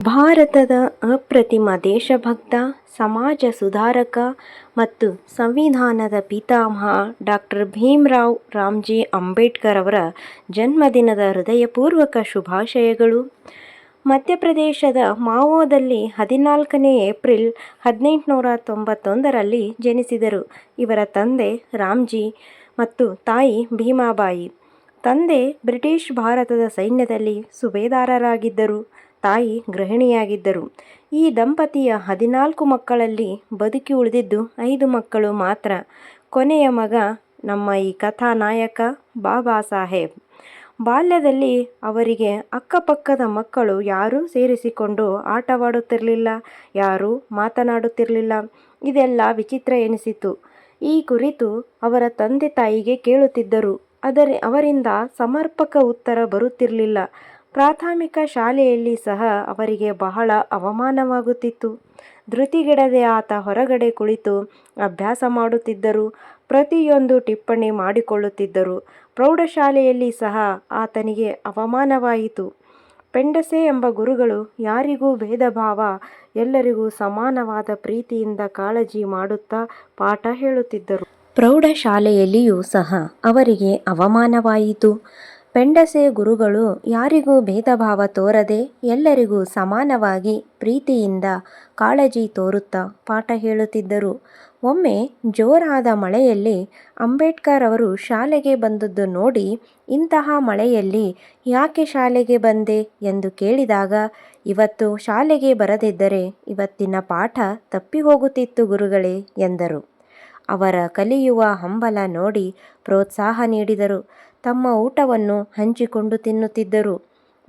ಭಾರತದ ಅಪ್ರತಿಮ ದೇಶಭಕ್ತ, ಸಮಾಜ ಸುಧಾರಕ ಮತ್ತು ಸಂವಿಧಾನದ ಪಿತಾಮಹ ಡಾಕ್ಟರ್ ಭೀಮ್ರಾವ್ ರಾಮ್ಜಿ ಅಂಬೇಡ್ಕರ್ ಅವರ ಜನ್ಮದಿನದ ಹೃದಯಪೂರ್ವಕ ಶುಭಾಶಯಗಳು. ಮಧ್ಯಪ್ರದೇಶದ ಮಾವೋದಲ್ಲಿ 14ನೇ ಏಪ್ರಿಲ್ 1891ರಲ್ಲಿ ಜನಿಸಿದರು. ಇವರ ತಂದೆ ರಾಮ್ಜಿ ಮತ್ತು ತಾಯಿ ಭೀಮಾಬಾಯಿ. ತಂದೆ ಬ್ರಿಟಿಷ್ ಭಾರತದ ಸೈನ್ಯದಲ್ಲಿ ಸುಬೇದಾರರಾಗಿದ್ದರು. ತಾಯಿ ಗೃಹಿಣಿಯಾಗಿದ್ದರು. ಈ ದಂಪತಿಯ 14 ಮಕ್ಕಳಲ್ಲಿ ಬದುಕಿ ಉಳಿದಿದ್ದು 5 ಮಕ್ಕಳು ಮಾತ್ರ. ಕೊನೆಯ ಮಗ ನಮ್ಮ ಈ ಕಥಾ ನಾಯಕ ಬಾಬಾ ಸಾಹೇಬ್. ಬಾಲ್ಯದಲ್ಲಿ ಅವರಿಗೆ ಅಕ್ಕಪಕ್ಕದ ಮಕ್ಕಳು ಯಾರೂ ಸೇರಿಸಿಕೊಂಡು ಆಟವಾಡುತ್ತಿರಲಿಲ್ಲ, ಯಾರೂ ಮಾತನಾಡುತ್ತಿರಲಿಲ್ಲ. ಇದೆಲ್ಲ ವಿಚಿತ್ರ ಎನಿಸಿತು. ಈ ಕುರಿತು ಅವರ ತಂದೆ ತಾಯಿಗೆ ಕೇಳುತ್ತಿದ್ದರು. ಅವರಿಂದ ಸಮರ್ಪಕ ಉತ್ತರ ಬರುತ್ತಿರಲಿಲ್ಲ. ಪ್ರಾಥಮಿಕ ಶಾಲೆಯಲ್ಲಿ ಸಹ ಅವರಿಗೆ ಬಹಳ ಅವಮಾನವಾಗುತ್ತಿತ್ತು. ಧೃತಿಗೆಡದೆ ಆತ ಹೊರಗಡೆ ಕುಳಿತು ಅಭ್ಯಾಸ ಮಾಡುತ್ತಿದ್ದರು. ಪ್ರತಿಯೊಂದು ಟಿಪ್ಪಣಿ ಮಾಡಿಕೊಳ್ಳುತ್ತಿದ್ದರು. ಪ್ರೌಢಶಾಲೆಯಲ್ಲಿ ಸಹ ಆತನಿಗೆ ಅವಮಾನವಾಯಿತು. ಪೆಂಡಸೆ ಎಂಬ ಗುರುಗಳು ಯಾರಿಗೂ ಭೇದಭಾವ, ಎಲ್ಲರಿಗೂ ಸಮಾನವಾದ ಪ್ರೀತಿಯಿಂದ ಕಾಳಜಿ ಮಾಡುತ್ತಾ ಪಾಠ ಹೇಳುತ್ತಿದ್ದರು. ಪ್ರೌಢಶಾಲೆಯಲ್ಲಿಯೂ ಸಹ ಅವರಿಗೆ ಅವಮಾನವಾಯಿತು. ಪೆಂಡಸೆ ಗುರುಗಳು ಯಾರಿಗೂ ಭೇದಭಾವ ತೋರದೆ ಎಲ್ಲರಿಗೂ ಸಮಾನವಾಗಿ ಪ್ರೀತಿಯಿಂದ ಕಾಳಜಿ ತೋರುತ್ತಾ ಪಾಠ ಹೇಳುತ್ತಿದ್ದರು. ಒಮ್ಮೆ ಜೋರಾದ ಮಳೆಯಲ್ಲಿ ಅಂಬೇಡ್ಕರ್ ಅವರು ಶಾಲೆಗೆ ಬಂದದ್ದು ನೋಡಿ, ಇಂತಹ ಮಳೆಯಲ್ಲಿ ಯಾಕೆ ಶಾಲೆಗೆ ಬಂದೆ ಎಂದು ಕೇಳಿದಾಗ, ಇವತ್ತು ಶಾಲೆಗೆ ಬರದಿದ್ದರೆ ಇವತ್ತಿನ ಪಾಠ ತಪ್ಪಿ ಹೋಗುತ್ತಿತ್ತು ಗುರುಗಳೇ ಎಂದರು. ಅವರ ಕಲಿಯುವ ಹಂಬಲ ನೋಡಿ ಪ್ರೋತ್ಸಾಹ ನೀಡಿದರು. ತಮ್ಮ ಊಟವನ್ನು ಹಂಚಿಕೊಂಡು ತಿನ್ನುತ್ತಿದ್ದರು.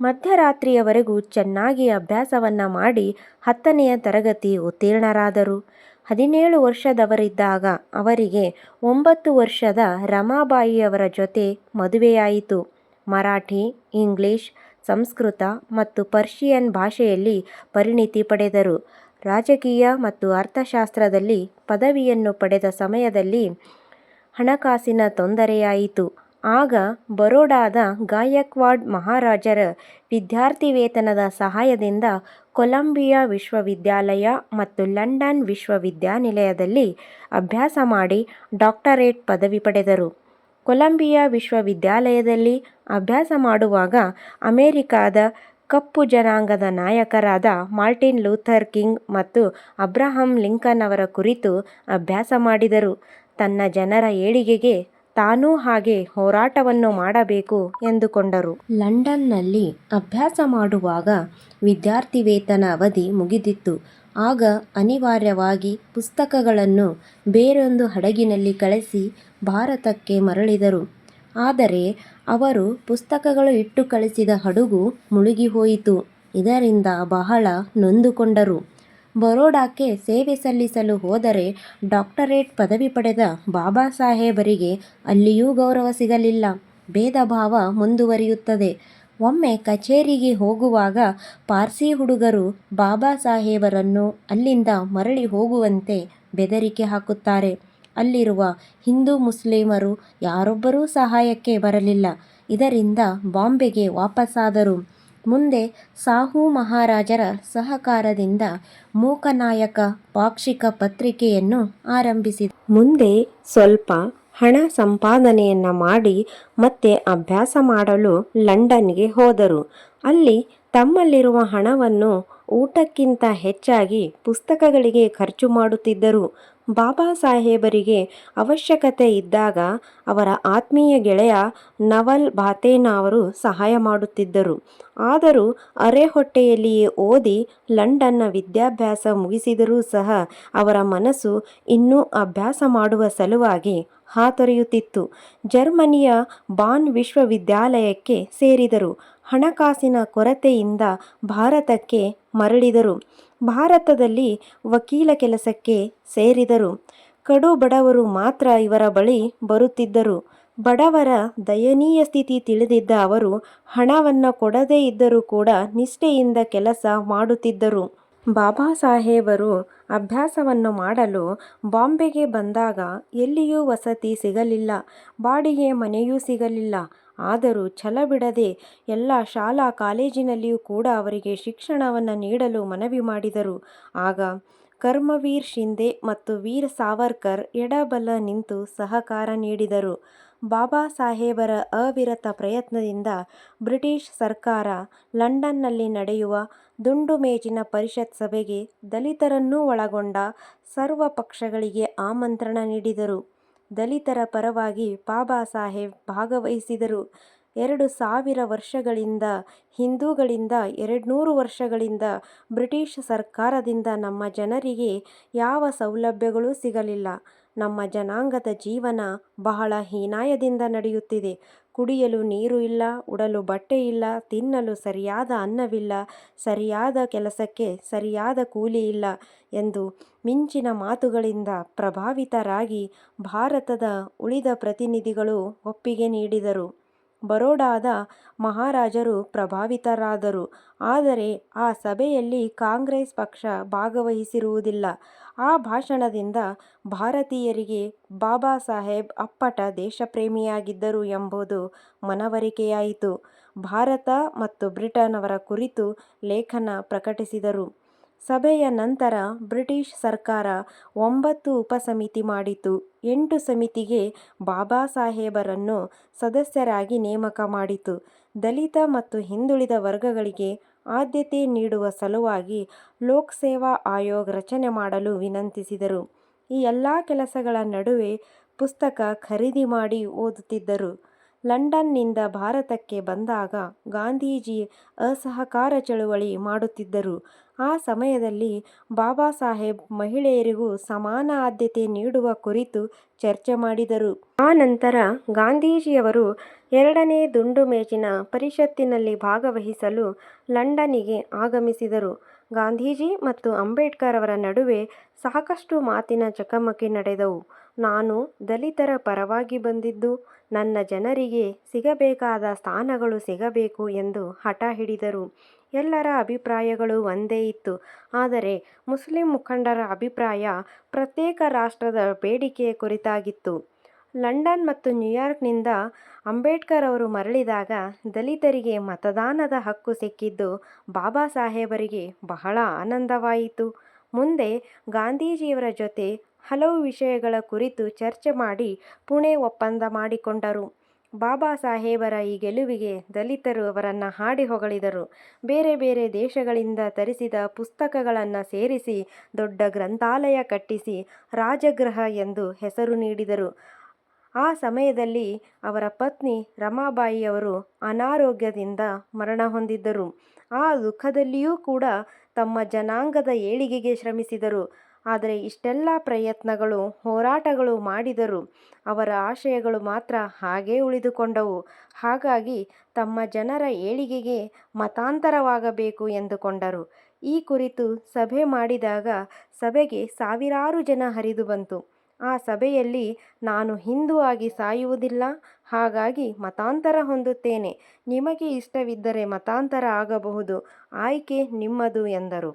ಮಧ್ಯರಾತ್ರಿಯವರೆಗೂ ಚೆನ್ನಾಗಿ ಅಭ್ಯಾಸವನ್ನ ಮಾಡಿ 10ನೆಯ ತರಗತಿ ಉತ್ತೀರ್ಣರಾದರು. 17 ವರ್ಷದವರಿದ್ದಾಗ ಅವರಿಗೆ 9 ವರ್ಷದ ರಮಾಬಾಯಿಯವರ ಜೊತೆ ಮದುವೆಯಾಯಿತು. ಮರಾಠಿ, ಇಂಗ್ಲಿಷ್, ಸಂಸ್ಕೃತ ಮತ್ತು ಪರ್ಷಿಯನ್ ಭಾಷೆಯಲ್ಲಿ ಪರಿಣಿತಿ ಪಡೆದರು. ರಾಜಕೀಯ ಮತ್ತು ಅರ್ಥಶಾಸ್ತ್ರದಲ್ಲಿ ಪದವಿಯನ್ನು ಪಡೆದ ಸಮಯದಲ್ಲಿ ಹಣಕಾಸಿನ ತೊಂದರೆಯಾಯಿತು. ಆಗ ಬರೋಡಾದ ಗಾಯಕ್ವಾಡ್ ಮಹಾರಾಜರ ವಿದ್ಯಾರ್ಥಿ ವೇತನದ ಸಹಾಯದಿಂದ ಕೊಲಂಬಿಯಾ ವಿಶ್ವವಿದ್ಯಾಲಯ ಮತ್ತು ಲಂಡನ್ ವಿಶ್ವವಿದ್ಯಾನಿಲಯದಲ್ಲಿ ಅಭ್ಯಾಸ ಮಾಡಿ ಡಾಕ್ಟರೇಟ್ ಪದವಿ ಪಡೆದರು. ಕೊಲಂಬಿಯಾ ವಿಶ್ವವಿದ್ಯಾಲಯದಲ್ಲಿ ಅಭ್ಯಾಸ ಮಾಡುವಾಗ ಅಮೆರಿಕಾದ ಕಪ್ಪು ಜನಾಂಗದ ನಾಯಕರಾದ ಮಾರ್ಟಿನ್ ಲೂಥರ್ ಕಿಂಗ್ ಮತ್ತು ಅಬ್ರಹಂ ಲಿಂಕನ್ ಅವರ ಕುರಿತು ಅಭ್ಯಾಸ ಮಾಡಿದರು. ತನ್ನ ಜನರ ಏಳಿಗೆಗೆ ತಾನೂ ಹಾಗೆ ಹೋರಾಟವನ್ನು ಮಾಡಬೇಕು ಎಂದುಕೊಂಡರು. ಲಂಡನ್ನಲ್ಲಿ ಅಭ್ಯಾಸ ಮಾಡುವಾಗ ವಿದ್ಯಾರ್ಥಿ ವೇತನ ಅವಧಿ ಮುಗಿದಿತ್ತು. ಆಗ ಅನಿವಾರ್ಯವಾಗಿ ಪುಸ್ತಕಗಳನ್ನು ಬೇರೊಂದು ಹಡಗಿನಲ್ಲಿ ಕಳಿಸಿ ಭಾರತಕ್ಕೆ ಮರಳಿದರು. ಆದರೆ ಅವರು ಪುಸ್ತಕಗಳು ಇಟ್ಟು ಕಳಿಸಿದ ಹಡಗು ಮುಳುಗಿ ಹೋಯಿತು. ಇದರಿಂದ ಬಹಳ ನೊಂದುಕೊಂಡರು. ಬರೋಡಾಕ್ಕೆ ಸೇವೆ ಸಲ್ಲಿಸಲು ಹೋದರೆ ಡಾಕ್ಟರೇಟ್ ಪದವಿ ಪಡೆದ ಬಾಬಾ ಸಾಹೇಬರಿಗೆ ಅಲ್ಲಿಯೂ ಗೌರವ ಸಿಗಲಿಲ್ಲ. ಭೇದ ಭಾವ ಮುಂದುವರಿಯುತ್ತದೆ. ಒಮ್ಮೆ ಕಚೇರಿಗೆ ಹೋಗುವಾಗ ಪಾರ್ಸಿ ಹುಡುಗರು ಬಾಬಾ ಸಾಹೇಬರನ್ನು ಅಲ್ಲಿಂದ ಮರಳಿ ಹೋಗುವಂತೆ ಬೆದರಿಕೆ ಹಾಕುತ್ತಾರೆ. ಅಲ್ಲಿರುವ ಹಿಂದೂ ಮುಸ್ಲಿಮರು ಯಾರೊಬ್ಬರೂ ಸಹಾಯಕ್ಕೆ ಬರಲಿಲ್ಲ. ಇದರಿಂದ ಬಾಂಬೆಗೆ ವಾಪಸ್ಸಾದರು. ಮುಂದೆ ಸಾಹು ಮಹಾರಾಜರ ಸಹಕಾರದಿಂದ ಮೂಕನಾಯಕ ಪಾಕ್ಷಿಕ ಪತ್ರಿಕೆಯನ್ನು ಆರಂಭಿಸಿದ. ಮುಂದೆ ಸ್ವಲ್ಪ ಹಣ ಸಂಪಾದನೆಯನ್ನ ಮಾಡಿ ಮತ್ತೆ ಅಭ್ಯಾಸ ಮಾಡಲು ಲಂಡನ್ಗೆ ಹೋದರು. ಅಲ್ಲಿ ತಮ್ಮಲ್ಲಿರುವ ಹಣವನ್ನು ಊಟಕ್ಕಿಂತ ಹೆಚ್ಚಾಗಿ ಪುಸ್ತಕಗಳಿಗೆ ಖರ್ಚು ಮಾಡುತ್ತಿದ್ದರು. ಬಾಬಾ ಸಾಹೇಬರಿಗೆ ಅವಶ್ಯಕತೆ ಇದ್ದಾಗ ಅವರ ಆತ್ಮೀಯ ಗೆಳೆಯ ನವಲ್ ಭಾತೇನಾ ಅವರು ಸಹಾಯ ಮಾಡುತ್ತಿದ್ದರು. ಆದರೂ ಅರೆ ಹೊಟ್ಟೆಯಲ್ಲಿಯೇ ಓದಿ ಲಂಡನ್ನ ವಿದ್ಯಾಭ್ಯಾಸ ಮುಗಿಸಿದರೂ ಸಹ ಅವರ ಮನಸ್ಸು ಇನ್ನೂ ಅಭ್ಯಾಸ ಮಾಡುವ ಸಲುವಾಗಿ ಹಾತೊರೆಯುತ್ತಿತ್ತು. ಜರ್ಮನಿಯ ಬಾನ್ ವಿಶ್ವವಿದ್ಯಾಲಯಕ್ಕೆ ಸೇರಿದರು. ಹಣಕಾಸಿನ ಕೊರತೆಯಿಂದ ಭಾರತಕ್ಕೆ ಮರಳಿದರು. ಭಾರತದಲ್ಲಿ ವಕೀಲ ಕೆಲಸಕ್ಕೆ ಸೇರಿದರು. ಕಡು ಬಡವರು ಮಾತ್ರ ಇವರ ಬಳಿ ಬರುತ್ತಿದ್ದರು. ಬಡವರ ದಯನೀಯ ಸ್ಥಿತಿ ತಿಳಿದಿದ್ದ ಅವರು ಹಣವನ್ನು ಕೊಡದೇ ಇದ್ದರೂ ಕೂಡ ನಿಷ್ಠೆಯಿಂದ ಕೆಲಸ ಮಾಡುತ್ತಿದ್ದರು. ಬಾಬಾ ಸಾಹೇಬರು ಅಭ್ಯಾಸವನ್ನು ಮಾಡಲು ಬಾಂಬೆಗೆ ಬಂದಾಗ ಎಲ್ಲಿಯೂ ವಸತಿ ಸಿಗಲಿಲ್ಲ, ಬಾಡಿಗೆ ಮನೆಯೂ ಸಿಗಲಿಲ್ಲ. ಆದರೂ ಛಲ ಬಿಡದೆ ಎಲ್ಲ ಶಾಲಾ ಕಾಲೇಜಿನಲ್ಲಿಯೂ ಕೂಡ ಅವರಿಗೆ ಶಿಕ್ಷಣವನ್ನು ನೀಡಲು ಮನವಿ ಮಾಡಿದರು. ಆಗ ಕರ್ಮವೀರ್ ಶಿಂದೆ ಮತ್ತು ವೀರ್ ಸಾವರ್ಕರ್ ಎಡಬಲ ನಿಂತು ಸಹಕಾರ ನೀಡಿದರು. ಬಾಬಾ ಸಾಹೇಬರ ಅವಿರತ ಪ್ರಯತ್ನದಿಂದ ಬ್ರಿಟಿಷ್ ಸರ್ಕಾರ ಲಂಡನ್ನಲ್ಲಿ ನಡೆಯುವ ದುಂಡು ಮೇಜಿನ ಪರಿಷತ್ ಸಭೆಗೆ ದಲಿತರನ್ನೂ ಒಳಗೊಂಡ ಸರ್ವ ಪಕ್ಷಗಳಿಗೆ ಆಮಂತ್ರಣ ನೀಡಿದರು. ದಲಿತರ ಪರವಾಗಿ ಬಾಬಾ ಸಾಹೇಬ್ ಭಾಗವಹಿಸಿದರು. 2000 ವರ್ಷಗಳಿಂದ, ಹಿಂದೂಗಳಿಂದ 200 ವರ್ಷಗಳಿಂದ ಬ್ರಿಟಿಷ್ ಸರ್ಕಾರದಿಂದ ನಮ್ಮ ಜನರಿಗೆ ಯಾವ ಸೌಲಭ್ಯಗಳೂ ಸಿಗಲಿಲ್ಲ. ನಮ್ಮ ಜನಾಂಗದ ಜೀವನ ಬಹಳ ಹೀನಾಯದಿಂದ ನಡೆಯುತ್ತಿದೆ. ಕುಡಿಯಲು ನೀರು ಇಲ್ಲ, ಉಡಲು ಬಟ್ಟೆ ಇಲ್ಲ, ತಿನ್ನಲು ಸರಿಯಾದ ಅನ್ನವಿಲ್ಲ, ಸರಿಯಾದ ಕೆಲಸಕ್ಕೆ ಸರಿಯಾದ ಕೂಲಿ ಇಲ್ಲ ಎಂದು ಮಿಂಚಿನ ಮಾತುಗಳಿಂದ ಪ್ರಭಾವಿತರಾಗಿ ಭಾರತದ ಉಳಿದ ಪ್ರತಿನಿಧಿಗಳು ಒಪ್ಪಿಗೆ ನೀಡಿದರು. ಬರೋಡಾದ ಮಹಾರಾಜರು ಪ್ರಭಾವಿತರಾದರು. ಆದರೆ ಆ ಸಭೆಯಲ್ಲಿ ಕಾಂಗ್ರೆಸ್ ಪಕ್ಷ ಭಾಗವಹಿಸಿರುವುದಿಲ್ಲ. ಆ ಭಾಷಣದಿಂದ ಭಾರತೀಯರಿಗೆ ಬಾಬಾ ಸಾಹೇಬ್ ಅಪ್ಪಟ ದೇಶಪ್ರೇಮಿಯಾಗಿದ್ದರು ಎಂಬುದು ಮನವರಿಕೆಯಾಯಿತು. ಭಾರತ ಮತ್ತು ಬ್ರಿಟನ್ ಅವರ ಕುರಿತು ಲೇಖನ ಪ್ರಕಟಿಸಿದರು. ಸಭೆಯ ನಂತರ ಬ್ರಿಟಿಷ್ ಸರ್ಕಾರ 9 ಉಪಸಮಿತಿ ಮಾಡಿತು. 8 ಸಮಿತಿಗೆ ಬಾಬಾ ಸಾಹೇಬರನ್ನು ಸದಸ್ಯರಾಗಿ ನೇಮಕ ಮಾಡಿತು. ದಲಿತ ಮತ್ತು ಹಿಂದುಳಿದ ವರ್ಗಗಳಿಗೆ ಆದ್ಯತೆ ನೀಡುವ ಸಲುವಾಗಿ ಲೋಕ್ ಸೇವಾ ಆಯೋಗ ರಚನೆ ಮಾಡಲು ವಿನಂತಿಸಿದರು. ಈ ಎಲ್ಲ ಕೆಲಸಗಳ ನಡುವೆ ಪುಸ್ತಕ ಖರೀದಿ ಮಾಡಿ ಓದುತ್ತಿದ್ದರು. ಲಂಡನ್ನಿಂದ ಭಾರತಕ್ಕೆ ಬಂದಾಗ ಗಾಂಧೀಜಿ ಅಸಹಕಾರ ಚಳುವಳಿ ಮಾಡುತ್ತಿದ್ದರು. ಆ ಸಮಯದಲ್ಲಿ ಬಾಬಾ ಸಾಹೇಬ್ ಮಹಿಳೆಯರಿಗೂ ಸಮಾನ ಆದ್ಯತೆ ನೀಡುವ ಕುರಿತು ಚರ್ಚೆ ಮಾಡಿದರು. ಆ ನಂತರ ಗಾಂಧೀಜಿಯವರು 2ನೇ ದುಂಡು ಮೇಜಿನ ಪರಿಷತ್ತಿನಲ್ಲಿ ಭಾಗವಹಿಸಲು ಲಂಡನ್ನಿಗೆ ಆಗಮಿಸಿದರು. ಗಾಂಧೀಜಿ ಮತ್ತು ಅಂಬೇಡ್ಕರ್ ಅವರ ನಡುವೆ ಸಾಕಷ್ಟು ಮಾತಿನ ಚಕಮಕಿ ನಡೆದವು. ನಾನು ದಲಿತರ ಪರವಾಗಿ ಬಂದಿದ್ದು, ನನ್ನ ಜನರಿಗೆ ಸಿಗಬೇಕಾದ ಸ್ಥಾನಗಳು ಸಿಗಬೇಕು ಎಂದು ಹಠ ಹಿಡಿದರು. ಎಲ್ಲರ ಅಭಿಪ್ರಾಯಗಳು ಒಂದೇ ಇತ್ತು. ಆದರೆ ಮುಸ್ಲಿಂ ಮುಖಂಡರ ಅಭಿಪ್ರಾಯ ಪ್ರತ್ಯೇಕ ರಾಷ್ಟ್ರದ ಬೇಡಿಕೆಯ ಕುರಿತಾಗಿತ್ತು. ಲಂಡನ್ ಮತ್ತು ನ್ಯೂಯಾರ್ಕ್ನಿಂದ ಅಂಬೇಡ್ಕರ್ ಅವರು ಮರಳಿದಾಗ ದಲಿತರಿಗೆ ಮತದಾನದ ಹಕ್ಕು ಸಿಕ್ಕಿದ್ದು ಬಾಬಾ ಸಾಹೇಬರಿಗೆ ಬಹಳ ಆನಂದವಾಯಿತು. ಮುಂದೆ ಗಾಂಧೀಜಿಯವರ ಜೊತೆ ಹಲವು ವಿಷಯಗಳ ಕುರಿತು ಚರ್ಚೆ ಮಾಡಿ ಪುಣೆ ಒಪ್ಪಂದ ಮಾಡಿಕೊಂಡರು. ಬಾಬಾ ಸಾಹೇಬರ ಈ ಗೆಲುವಿಗೆ ದಲಿತರು ಅವರನ್ನು ಹಾಡಿ ಹೊಗಳಿದರು. ಬೇರೆ ಬೇರೆ ದೇಶಗಳಿಂದ ತರಿಸಿದ ಪುಸ್ತಕಗಳನ್ನು ಸೇರಿಸಿ ದೊಡ್ಡ ಗ್ರಂಥಾಲಯ ಕಟ್ಟಿಸಿ ರಾಜಗೃಹ ಎಂದು ಹೆಸರು ನೀಡಿದರು. ಆ ಸಮಯದಲ್ಲಿ ಅವರ ಪತ್ನಿ ರಮಾಬಾಯಿಯವರು ಅನಾರೋಗ್ಯದಿಂದ ಮರಣ ಹೊಂದಿದ್ದರು. ಆ ದುಃಖದಲ್ಲಿಯೂ ಕೂಡ ತಮ್ಮ ಜನಾಂಗದ ಏಳಿಗೆಗೆ ಶ್ರಮಿಸಿದರು. ಆದರೆ ಇಷ್ಟೆಲ್ಲ ಪ್ರಯತ್ನಗಳು, ಹೋರಾಟಗಳು ಮಾಡಿದರೂ ಅವರ ಆಶಯಗಳು ಮಾತ್ರ ಹಾಗೇ ಉಳಿದುಕೊಂಡವು. ಹಾಗಾಗಿ ತಮ್ಮ ಜನರ ಏಳಿಗೆಗೆ ಮತಾಂತರವಾಗಬೇಕು ಎಂದುಕೊಂಡರು. ಈ ಕುರಿತು ಸಭೆ ಮಾಡಿದಾಗ ಸಭೆಗೆ ಸಾವಿರಾರು ಜನ ಹರಿದು ಬಂತು. ಆ ಸಭೆಯಲ್ಲಿ ನಾನು ಹಿಂದೂ ಆಗಿ ಸಾಯುವುದಿಲ್ಲ, ಹಾಗಾಗಿ ಮತಾಂತರ ಹೊಂದುತ್ತೇನೆ, ನಿಮಗೆ ಇಷ್ಟವಿದ್ದರೆ ಮತಾಂತರ ಆಗಬಹುದು, ಆಯ್ಕೆ ನಿಮ್ಮದು ಎಂದರು.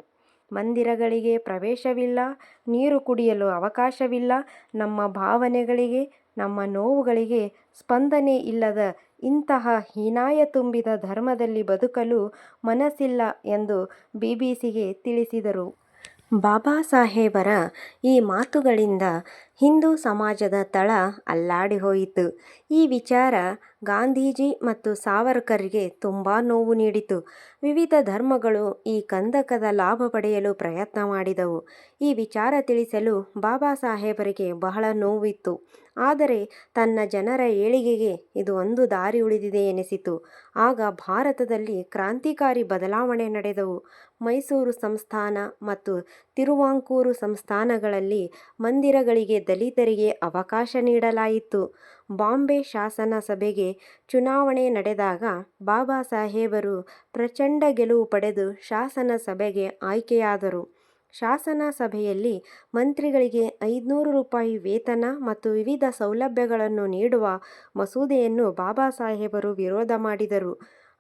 ಮಂದಿರಗಳಿಗೆ ಪ್ರವೇಶವಿಲ್ಲ, ನೀರು ಕುಡಿಯಲು ಅವಕಾಶವಿಲ್ಲ, ನಮ್ಮ ಭಾವನೆಗಳಿಗೆ, ನಮ್ಮ ನೋವುಗಳಿಗೆ ಸ್ಪಂದನೆ ಇಲ್ಲದ ಇಂತಹ ಹೀನಾಯ ತುಂಬಿದ ಧರ್ಮದಲ್ಲಿ ಬದುಕಲು ಮನಸ್ಸಿಲ್ಲ ಎಂದು ಬಿಬಿಸಿಗೆ ತಿಳಿಸಿದರು. ಬಾಬಾ ಸಾಹೇಬರ ಈ ಮಾತುಗಳಿಂದ ಹಿಂದೂ ಸಮಾಜದ ತಳ ಅಲ್ಲಾಡಿ ಹೋಯಿತು. ಈ ವಿಚಾರ ಗಾಂಧೀಜಿ ಮತ್ತು ಸಾವರ್ಕರ್ಗೆ ತುಂಬ ನೋವು ನೀಡಿತು. ವಿವಿಧ ಧರ್ಮಗಳು ಈ ಕಂದಕದ ಲಾಭ ಪಡೆಯಲು ಪ್ರಯತ್ನ ಮಾಡಿದವು. ಈ ವಿಚಾರ ತಿಳಿಸಲು ಬಾಬಾ ಸಾಹೇಬರಿಗೆ ಬಹಳ ನೋವಿತ್ತು. ಆದರೆ ತನ್ನ ಜನರ ಏಳಿಗೆಗೆ ಇದು ಒಂದು ದಾರಿ ಉಳಿದಿದೆ ಎನಿಸಿತು. ಆಗ ಭಾರತದಲ್ಲಿ ಕ್ರಾಂತಿಕಾರಿ ಬದಲಾವಣೆ ನಡೆದವು. ಮೈಸೂರು ಸಂಸ್ಥಾನ ಮತ್ತು ತಿರುವಾಂಕೂರು ಸಂಸ್ಥಾನಗಳಲ್ಲಿ ಮಂದಿರಗಳಿಗೆ ದಲಿತರಿಗೆ ಅವಕಾಶ ನೀಡಲಾಯಿತು. ಬಾಂಬೆ ಶಾಸನ ಸಭೆಗೆ ಚುನಾವಣೆ ನಡೆದಾಗ ಬಾಬಾ ಸಾಹೇಬರು ಪ್ರಚಂಡ ಗೆಲುವು ಪಡೆದು ಶಾಸನ ಸಭೆಗೆ ಆಯ್ಕೆಯಾದರು. ಶಾಸನ ಸಭೆಯಲ್ಲಿ ಮಂತ್ರಿಗಳಿಗೆ 500 ರೂಪಾಯಿ ವೇತನ ಮತ್ತು ವಿವಿಧ ಸೌಲಭ್ಯಗಳನ್ನು ನೀಡುವ ಮಸೂದೆಯನ್ನು ಬಾಬಾ ಸಾಹೇಬರು ವಿರೋಧ ಮಾಡಿದರು.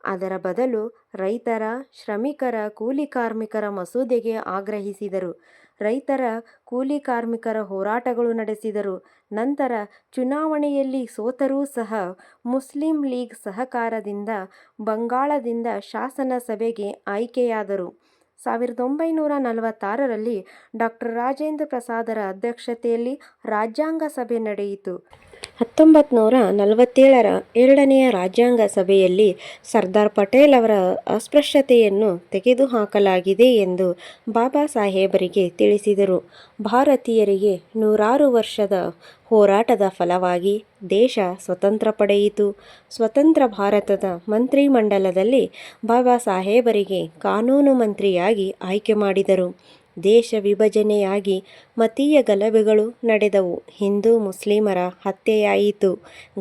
ಅದರ ಬದಲು ರೈತರ, ಶ್ರಮಿಕರ, ಕೂಲಿ ಕಾರ್ಮಿಕರ ಮಸೂದೆಗೆ ಆಗ್ರಹಿಸಿದರು. ರೈತರ, ಕೂಲಿ ಕಾರ್ಮಿಕರ ಹೋರಾಟಗಳು ನಡೆಸಿದರು. ನಂತರ ಚುನಾವಣೆಯಲ್ಲಿ ಸೋತರೂ ಸಹ ಮುಸ್ಲಿಂ ಲೀಗ್ ಸಹಕಾರದಿಂದ ಬಂಗಾಳದಿಂದ ಶಾಸನ ಸಭೆಗೆ ಆಯ್ಕೆಯಾದರು. 1946ರಲ್ಲಿ ಡಾ. ರಾಜೇಂದ್ರ ಪ್ರಸಾದರ ಅಧ್ಯಕ್ಷತೆಯಲ್ಲಿ ರಾಜ್ಯಾಂಗ ಸಭೆ ನಡೆಯಿತು. 1947ರ ಎರಡನೆಯ ರಾಜ್ಯಾಂಗ ಸಭೆಯಲ್ಲಿ ಸರ್ದಾರ್ ಪಟೇಲ್ ಅವರ ಅಸ್ಪೃಶ್ಯತೆಯನ್ನು ತೆಗೆದುಹಾಕಲಾಗಿದೆ ಎಂದು ಬಾಬಾ ಸಾಹೇಬರಿಗೆ ತಿಳಿಸಿದರು. ಭಾರತೀಯರಿಗೆ ನೂರಾರು ವರ್ಷದ ಹೋರಾಟದ ಫಲವಾಗಿ ದೇಶ ಸ್ವತಂತ್ರ ಪಡೆಯಿತು. ಸ್ವತಂತ್ರ ಭಾರತದ ಮಂತ್ರಿಮಂಡಲದಲ್ಲಿ ಬಾಬಾ ಸಾಹೇಬರಿಗೆ ಕಾನೂನು ಮಂತ್ರಿಯಾಗಿ ಆಯ್ಕೆ ಮಾಡಿದರು. ದೇಶ ವಿಭಜನೆಯಾಗಿ ಮತೀಯ ಗಲಭೆಗಳು ನಡೆದವು. ಹಿಂದೂ ಮುಸ್ಲಿಮರ ಹತ್ಯೆಯಾಯಿತು.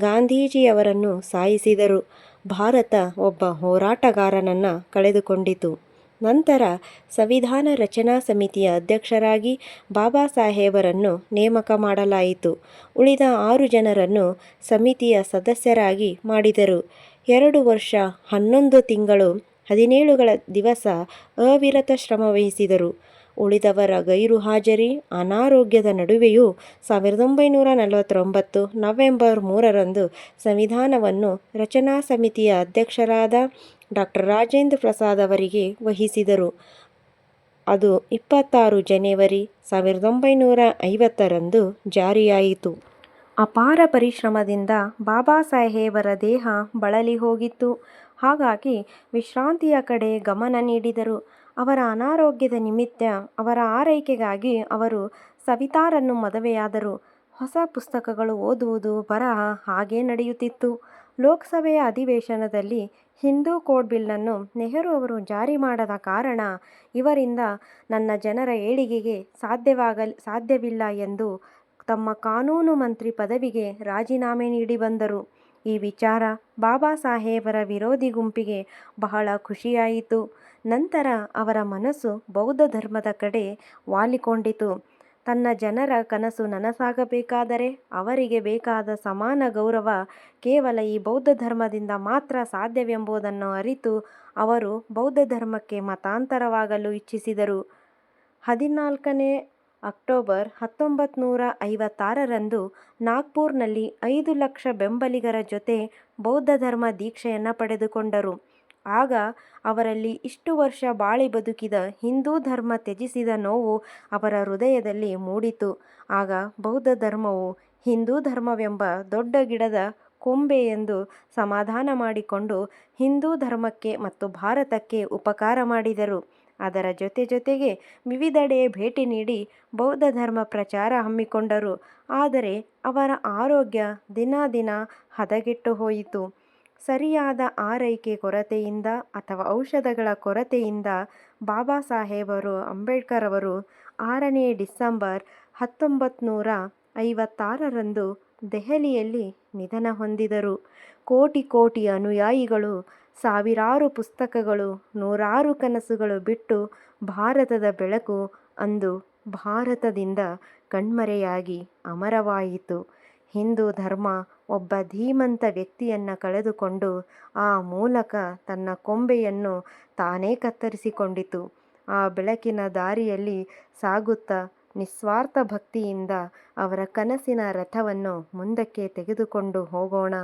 ಗಾಂಧೀಜಿಯವರನ್ನು ಸಾಯಿಸಿದರು. ಭಾರತ ಒಬ್ಬ ಹೋರಾಟಗಾರನನ್ನು ಕಳೆದುಕೊಂಡಿತು. ನಂತರ ಸಂವಿಧಾನ ರಚನಾ ಸಮಿತಿಯ ಅಧ್ಯಕ್ಷರಾಗಿ ಬಾಬಾ ಸಾಹೇಬರನ್ನು ನೇಮಕ ಮಾಡಲಾಯಿತು. ಉಳಿದ 6 ಜನರನ್ನು ಸಮಿತಿಯ ಸದಸ್ಯರಾಗಿ ಮಾಡಿದರು. 2 ವರ್ಷ 11 ತಿಂಗಳು 17 ದಿವಸ ಅವಿರತ ಶ್ರಮವಹಿಸಿದರು. ಉಳಿದವರ ಗೈರುಹಾಜರಿ, ಅನಾರೋಗ್ಯದ ನಡುವೆಯೂ 1949 ನವೆಂಬರ್ 3ರಂದು ಸಂವಿಧಾನವನ್ನು ರಚನಾ ಸಮಿತಿಯ ಅಧ್ಯಕ್ಷರಾದ ಡಾ. ರಾಜೇಂದ್ರ ಪ್ರಸಾದ್ ಅವರಿಗೆ ವಹಿಸಿದರು. ಅದು 26 ಜನವರಿ 1950ರಂದು ಜಾರಿಯಾಯಿತು. ಅಪಾರ ಪರಿಶ್ರಮದಿಂದ ಬಾಬಾ ಸಾಹೇಬರ ದೇಹ ಬಳಲಿ ಹೋಗಿತ್ತು. ಹಾಗಾಗಿ ವಿಶ್ರಾಂತಿಯ ಕಡೆ ಗಮನ ನೀಡಿದರು. ಅವರ ಅನಾರೋಗ್ಯದ ನಿಮಿತ್ತ ಅವರ ಆರೈಕೆಗಾಗಿ ಅವರು ಸವಿತಾರನ್ನು ಮದುವೆಯಾದರು. ಹೊಸ ಪುಸ್ತಕಗಳು ಓದುವುದು, ಬರಹ ಹಾಗೇ ನಡೆಯುತ್ತಿತ್ತು. ಲೋಕಸಭೆಯ ಅಧಿವೇಶನದಲ್ಲಿ ಹಿಂದೂ ಕೋಡ್ ಬಿಲ್ಲನ್ನು ನೆಹರು ಅವರು ಜಾರಿ ಮಾಡದ ಕಾರಣ ಇವರಿಂದ ನನ್ನ ಜನರ ಏಳಿಗೆಗೆ ಸಾಧ್ಯವಿಲ್ಲ ಎಂದು ತಮ್ಮ ಕಾನೂನು ಮಂತ್ರಿ ಪದವಿಗೆ ರಾಜೀನಾಮೆ ನೀಡಿ ಬಂದರು. ಈ ವಿಚಾರ ಬಾಬಾ ಸಾಹೇಬರ ವಿರೋಧಿ ಗುಂಪಿಗೆ ಬಹಳ ಖುಷಿಯಾಯಿತು. ನಂತರ ಅವರ ಮನಸ್ಸು ಬೌದ್ಧ ಧರ್ಮದ ಕಡೆ ವಾಲಿಕೊಂಡಿತು. ತನ್ನ ಜನರ ಕನಸು ನನಸಾಗಬೇಕಾದರೆ ಅವರಿಗೆ ಬೇಕಾದ ಸಮಾನ ಗೌರವ ಕೇವಲ ಈ ಬೌದ್ಧ ಧರ್ಮದಿಂದ ಮಾತ್ರ ಸಾಧ್ಯವೆಂಬುದನ್ನು ಅರಿತು ಅವರು ಬೌದ್ಧ ಧರ್ಮಕ್ಕೆ ಮತಾಂತರವಾಗಲು ಇಚ್ಛಿಸಿದರು. 14 ಅಕ್ಟೋಬರ್ 1956ರಂದು ನಾಗ್ಪುರ್ನಲ್ಲಿ 5 ಲಕ್ಷ ಬೆಂಬಲಿಗರ ಜೊತೆ ಬೌದ್ಧ ಧರ್ಮ ದೀಕ್ಷೆಯನ್ನು ಪಡೆದುಕೊಂಡರು. ಆಗ ಅವರಲ್ಲಿ ಇಷ್ಟು ವರ್ಷ ಬಾಳಿ ಬದುಕಿದ ಹಿಂದೂ ಧರ್ಮ ತ್ಯಜಿಸಿದ ನೋವು ಅವರ ಹೃದಯದಲ್ಲಿ ಮೂಡಿತು. ಆಗ ಬೌದ್ಧ ಧರ್ಮವು ಹಿಂದೂ ಧರ್ಮವೆಂಬ ದೊಡ್ಡ ಗಿಡದ ಕೊಂಬೆ ಎಂದು ಸಮಾಧಾನ ಮಾಡಿಕೊಂಡು ಹಿಂದೂ ಧರ್ಮಕ್ಕೆ ಮತ್ತು ಭಾರತಕ್ಕೆ ಉಪಕಾರ ಮಾಡಿದರು. ಅದರ ಜೊತೆಗೆ ವಿವಿಧೆಡೆ ಭೇಟಿ ನೀಡಿ ಬೌದ್ಧ ಧರ್ಮ ಪ್ರಚಾರ ಹಮ್ಮಿಕೊಂಡರು. ಆದರೆ ಅವರ ಆರೋಗ್ಯ ದಿನ ಹದಗೆಟ್ಟು ಹೋಯಿತು. ಸರಿಯಾದ ಆರೈಕೆ ಕೊರತೆಯಿಂದ ಅಥವಾ ಔಷಧಗಳ ಕೊರತೆಯಿಂದ ಬಾಬಾ ಸಾಹೇಬರು ಅಂಬೇಡ್ಕರ್ ಅವರು 6ನೇ ಡಿಸೆಂಬರ್ 1956ರಂದು ದೆಹಲಿಯಲ್ಲಿ ನಿಧನ ಹೊಂದಿದರು. ಕೋಟಿ ಅನುಯಾಯಿಗಳು, ಸಾವಿರಾರು ಪುಸ್ತಕಗಳು, ನೂರಾರು ಕನಸುಗಳು ಬಿಟ್ಟು ಭಾರತದ ಬೆಳಕು ಅಂದು ಭಾರತದಿಂದ ಕಣ್ಮರೆಯಾಗಿ ಅಮರವಾಯಿತು. ಹಿಂದೂ ಧರ್ಮ ಒಬ್ಬ ಧೀಮಂತ ವ್ಯಕ್ತಿಯನ್ನು ಕಳೆದುಕೊಂಡು ಆ ಮೂಲಕ ತನ್ನ ಕೊಂಬೆಯನ್ನು ತಾನೇ ಕತ್ತರಿಸಿಕೊಂಡಿತು. ಆ ಬೆಳಕಿನ ದಾರಿಯಲ್ಲಿ ಸಾಗುತ್ತಾ ನಿಸ್ವಾರ್ಥ ಭಕ್ತಿಯಿಂದ ಅವರ ಕನಸಿನ ರಥವನ್ನು ಮುಂದಕ್ಕೆ ತೆಗೆದುಕೊಂಡು ಹೋಗೋಣ.